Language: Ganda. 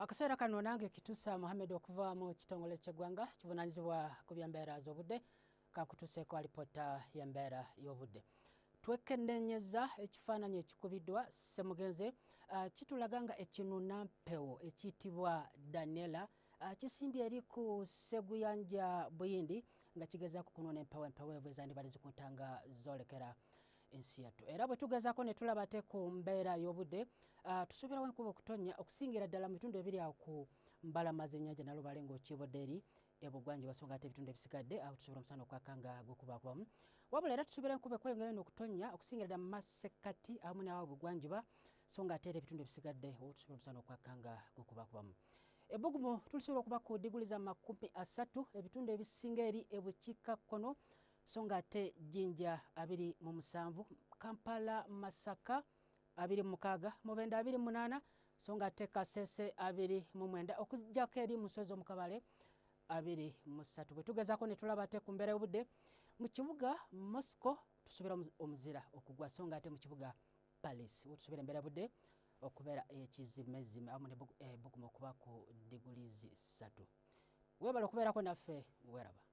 Akaseera kano nange kituusa Mohamed okuva mu kitongole ky'eggwanga kivunaanyizibwa ku by'embeera z'obudde kankutuuseeko alipoota y'embeera y'obudde. Twekennenyeza ekifaananyi ekikubiddwa ssemugenzi kitulaga nga ekinunampewo ekiyitibwa Daniela kisimbye eri ku Sseguyanja Buyindi nga kigezaako kunona empewo ezandibadde zikuntanga zoolekera ensi yattu. Era bwe tugezaako ne tulaba ate ku mbeera y'obudde tusuubirawo enkuba okutonnya okusingira ddala mu bitundu ebiri awo ku mbalama z'ennyanja Nalubale ng'okiibodde eri ebugwanjuba so nga ate ebitundu ebisigadde awo tusuubira omusana okwaka nga gukubakubamu. Wabula era tusuubira enkuba ekweyongera eno okutonnya okusingira ddala mu masekkati awamu n'awo bugwanjuba so nga ate era ebitundu ebisigadde awo tusuubira omusana okwaka nga gukubakubamu. Ebbugumu tulisuubira okuba ku diguli za 30 ebitundu ebisinga eri ebukiikakkono so nga ate Jinja 27, Kampala Masaka 26, Mubende 28 so nga ate Kasese 29 okuggyako eri mu nsozi z'omukabale 23. Bwe tugezaako ne tulaba ate ku mbeera y'obudde mu kibuga Moscow tusuubira omuzira okugwa so nga ate mu kibuga Paris tusuubira embeera y'obudde okubeera ekizimezime awamu n'ebbugumu okuba ku diguli 3. Weebale okubeerako naffe, weeraba.